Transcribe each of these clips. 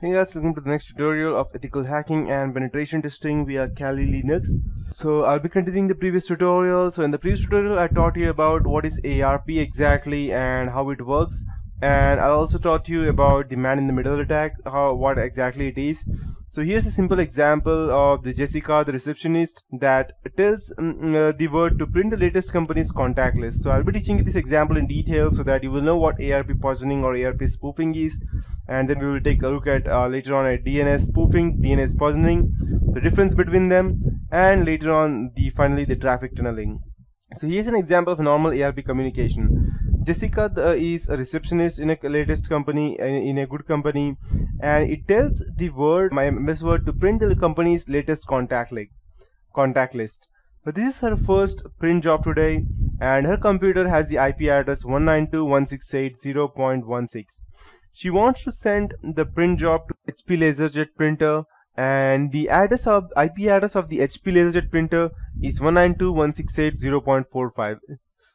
Hey guys, welcome to the next tutorial of ethical hacking and penetration testing via Kali Linux. So I'll be continuing the previous tutorial. So in the previous tutorial I taught you about what is ARP exactly and how it works, and I also taught you about the man in the middle attack, what exactly it is. So here's a simple example of the Jessica, the receptionist, that tells the word to print the latest company's contact list. So I'll be teaching you this example in detail so that you will know what ARP poisoning or ARP spoofing is, and then we will take a look at later on at DNS spoofing, DNS poisoning, the difference between them, and later on finally the traffic tunneling. So here's an example of normal ARP communication. Jessica is a receptionist in a latest company, in a good company, and it tells the word, my MS Word, to print the company's latest contact list. So this is her first print job today, and her computer has the IP address 192.168.0.16. She wants to send the print job to HP LaserJet printer, and the IP address of the HP LaserJet printer is 192.168.0.45.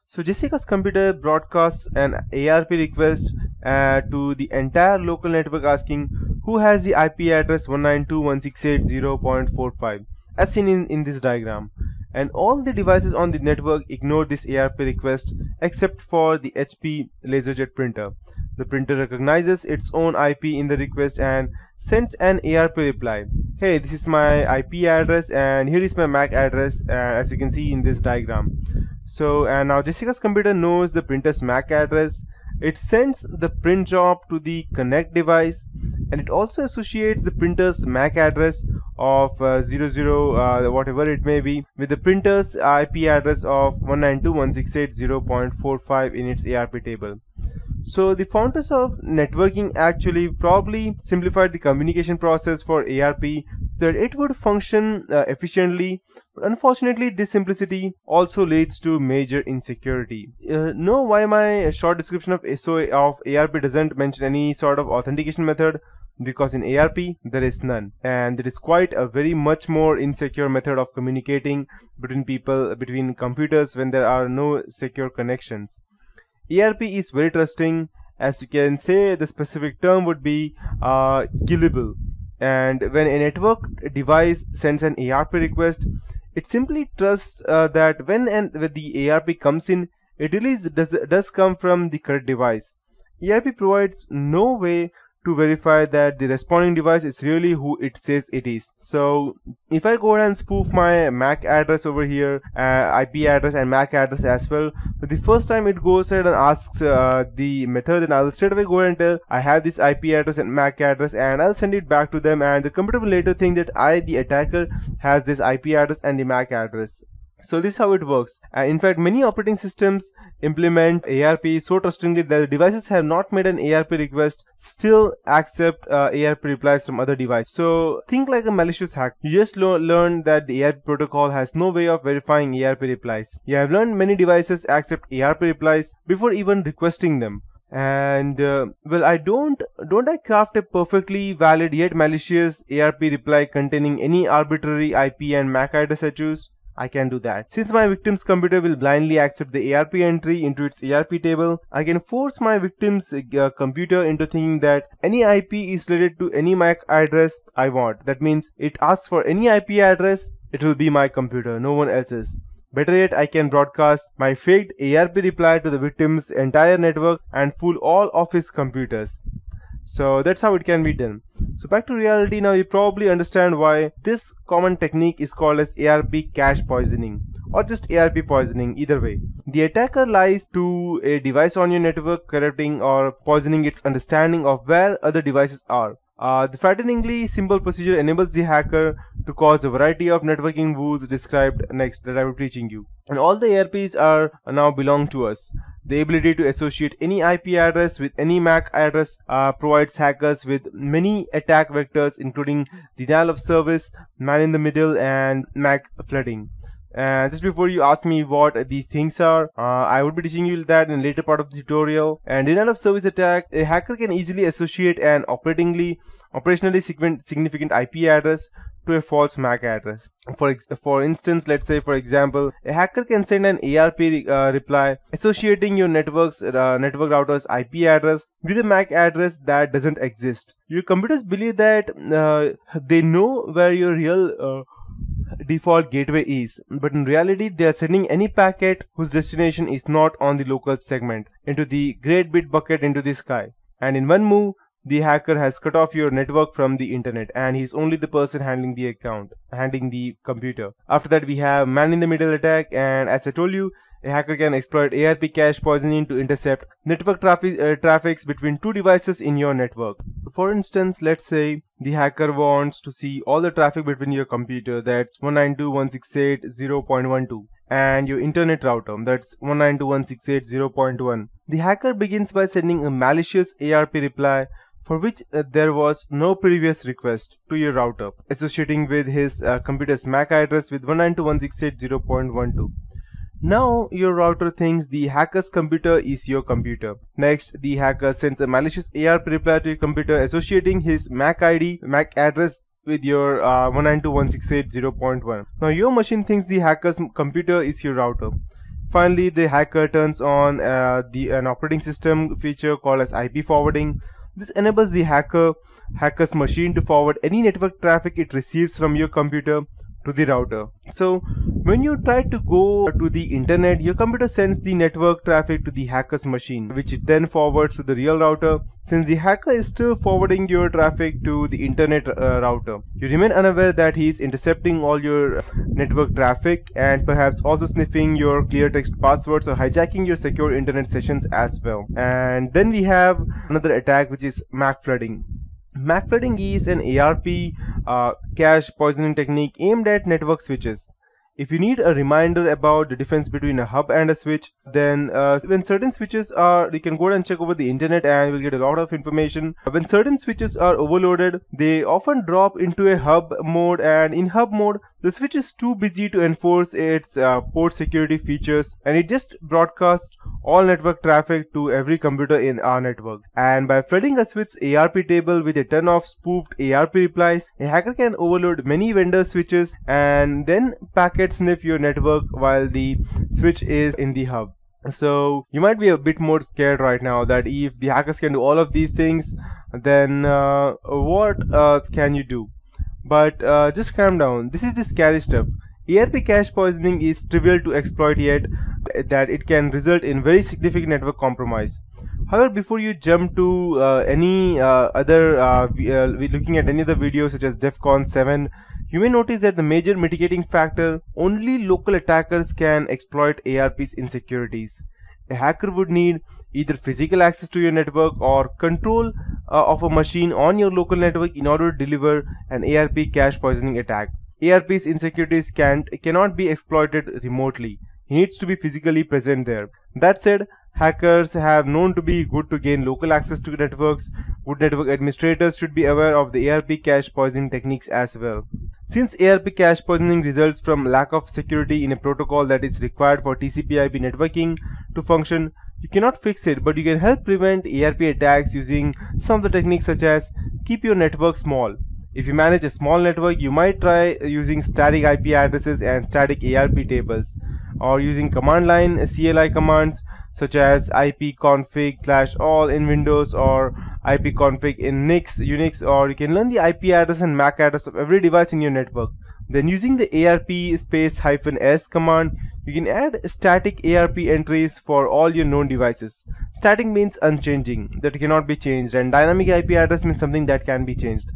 So Jessica's computer broadcasts an ARP request to the entire local network asking who has the IP address 192.168.0.45 as seen in this diagram. And all the devices on the network ignore this ARP request except for the HP LaserJet printer. The printer recognizes its own IP in the request and sends an ARP reply. Hey, this is my IP address and here is my MAC address, as you can see in this diagram. So, and now Jessica's computer knows the printer's MAC address. It sends the print job to the connect device, and it also associates the printer's MAC address of 00 whatever it may be with the printer's IP address of 192.168.0.45 in its ARP table. So the founders of networking actually probably simplified the communication process for ARP so that it would function efficiently, but unfortunately this simplicity also leads to major insecurity. Know why my short description of ARP doesn't mention any sort of authentication method? Because in ARP there is none, and there is quite a very much more insecure method of communicating between computers when there are no secure connections. ARP is very trusting. As you can say, the specific term would be gullible, and when a network device sends an ARP request, it simply trusts that when the ARP comes in, it really does come from the correct device. ARP provides no way to verify that the responding device is really who it says it is. So if I go ahead and spoof my MAC address over here, IP address and MAC address as well, so the first time it goes ahead and asks the method, then I'll straight away go ahead and tell I have this IP address and MAC address, and I'll send it back to them, and the computer will later think that the attacker has this IP address and the MAC address. So this is how it works. In fact, many operating systems implement ARP so trustingly that the devices have not made an ARP request still accept ARP replies from other devices. So think like a malicious hack. You just learned that the ARP protocol has no way of verifying ARP replies. You have learned many devices accept ARP replies before even requesting them. And well, don't I craft a perfectly valid yet malicious ARP reply containing any arbitrary IP and MAC address I choose? I can do that. Since my victim's computer will blindly accept the ARP entry into its ARP table, I can force my victim's computer into thinking that any IP is related to any MAC address I want. That means it asks for any IP address, it will be my computer, no one else's. Better yet, I can broadcast my faked ARP reply to the victim's entire network and fool all of his computers. So that's how it can be done. So back to reality now, you probably understand why this common technique is called as ARP cache poisoning or just ARP poisoning, either way. The attacker lies to a device on your network, corrupting or poisoning its understanding of where other devices are. The frighteningly simple procedure enables the hacker to cause a variety of networking woes described next that I will be teaching you. And all the ARPs are now belong to us. The ability to associate any IP address with any MAC address provides hackers with many attack vectors, including denial of service, man in the middle, and MAC flooding. And just before you ask me what these things are, I would be teaching you that in later part of the tutorial. And denial of service attack, a hacker can easily associate an operationally significant IP address to a false MAC address. For instance, let's say for example, a hacker can send an ARP reply associating your network router's IP address with a MAC address that doesn't exist. Your computers believe that they know where your real default gateway is, but in reality they are sending any packet whose destination is not on the local segment into the great bit bucket into the sky. And in one move, the hacker has cut off your network from the internet, and he's only the person handling the computer. After that, we have man-in-the-middle attack, and as I told you, a hacker can exploit ARP cache poisoning to intercept network traffics between two devices in your network. For instance, let's say the hacker wants to see all the traffic between your computer, that's 192.168.0.12, and your internet router, that's 192.168.0.1. The hacker begins by sending a malicious ARP reply for which there was no previous request to your router, associating with his computer's MAC address with 192.168.0.12. Now your router thinks the hacker's computer is your computer. Next, the hacker sends a malicious ARP reply to your computer associating his MAC address with your 192.168.0.1. Now your machine thinks the hacker's computer is your router. Finally, the hacker turns on an operating system feature called as IP forwarding. This enables the hacker's machine to forward any network traffic it receives from your computer to the router. So when you try to go to the internet, your computer sends the network traffic to the hacker's machine, which it then forwards to the real router. Since the hacker is still forwarding your traffic to the internet router, you remain unaware that he is intercepting all your network traffic and perhaps also sniffing your clear text passwords or hijacking your secure internet sessions as well. And then we have another attack, which is MAC flooding. MAC flooding is an ARP cache poisoning technique aimed at network switches. If you need a reminder about the difference between a hub and a switch, then when certain switches are, you can go and check over the internet and you'll get a lot of information. When certain switches are overloaded, they often drop into a hub mode, and in hub mode, the switch is too busy to enforce its port security features, and it just broadcasts all network traffic to every computer in our network. And by flooding a switch's ARP table with a ton of spoofed ARP replies, a hacker can overload many vendor switches and then packet sniff your network while the switch is in the hub. So you might be a bit more scared right now that if the hackers can do all of these things, then what can you do? But just calm down. This is the scary stuff. ARP cache poisoning is trivial to exploit, yet that it can result in very significant network compromise. However, before you jump to looking at any other videos such as DEFCON 7, you may notice that the major mitigating factor, only local attackers can exploit ARP's insecurities. A hacker would need either physical access to your network or control of a machine on your local network in order to deliver an ARP cache poisoning attack. ARP's insecurities cannot be exploited remotely. He needs to be physically present there. That said, hackers have known to be good to gain local access to networks. Good network administrators should be aware of the ARP cache poisoning techniques as well. Since ARP cache poisoning results from lack of security in a protocol that is required for TCP/IP networking to function, you cannot fix it, but you can help prevent ARP attacks using some of the techniques such as keep your network small. If you manage a small network, you might try using static IP addresses and static ARP tables, or using command line CLI commands such as ipconfig/all in Windows or ipconfig in Unix, or you can learn the IP address and MAC address of every device in your network. Then using the ARP -s command, you can add static ARP entries for all your known devices. Static means unchanging, that cannot be changed, and dynamic IP address means something that can be changed.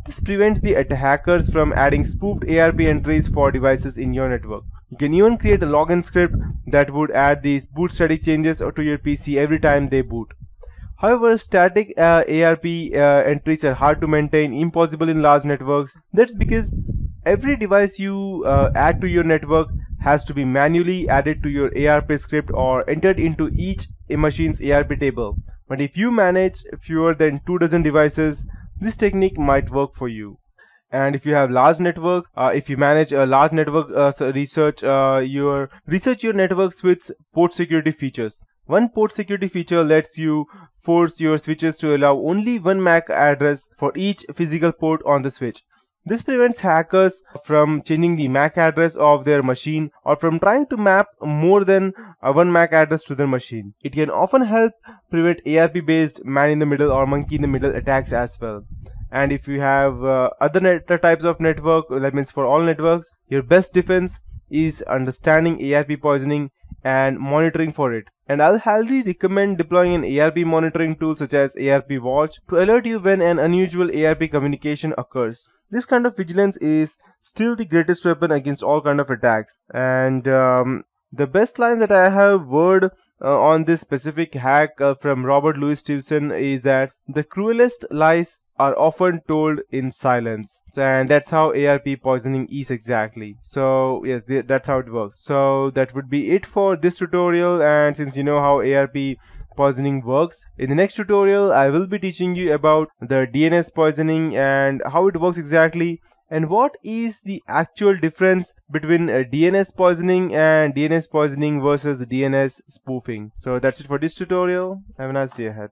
This prevents the hackers from adding spoofed ARP entries for devices in your network. You can even create a login script that would add these boot static changes to your PC every time they boot. However, static ARP entries are hard to maintain, impossible in large networks. That's because every device you add to your network has to be manually added to your ARP script or entered into each machine's ARP table. But if you manage fewer than 24 devices, this technique might work for you. And if you have large networks, if you manage a large network, research your networks with port security features. One port security feature lets you force your switches to allow only one MAC address for each physical port on the switch. This prevents hackers from changing the MAC address of their machine or from trying to map more than one MAC address to their machine. It can often help prevent ARP-based man-in-the-middle or monkey-in-the-middle attacks as well. And if you have other types of network, that means for all networks, your best defense is understanding ARP poisoning and monitoring for it. And I'll highly recommend deploying an ARP monitoring tool such as ARP Watch to alert you when an unusual ARP communication occurs. This kind of vigilance is still the greatest weapon against all kind of attacks. And the best line that I have heard on this specific hack from Robert Louis Stevenson is that the cruelest lies are often told in silence. And that's how ARP poisoning is exactly. So yes, that's how it works. So that would be it for this tutorial. And since you know how ARP poisoning works, in the next tutorial I will be teaching you about the DNS poisoning and how it works exactly, and what is the actual difference between DNS poisoning and DNS poisoning versus DNS spoofing. So that's it for this tutorial. Have a nice day ahead.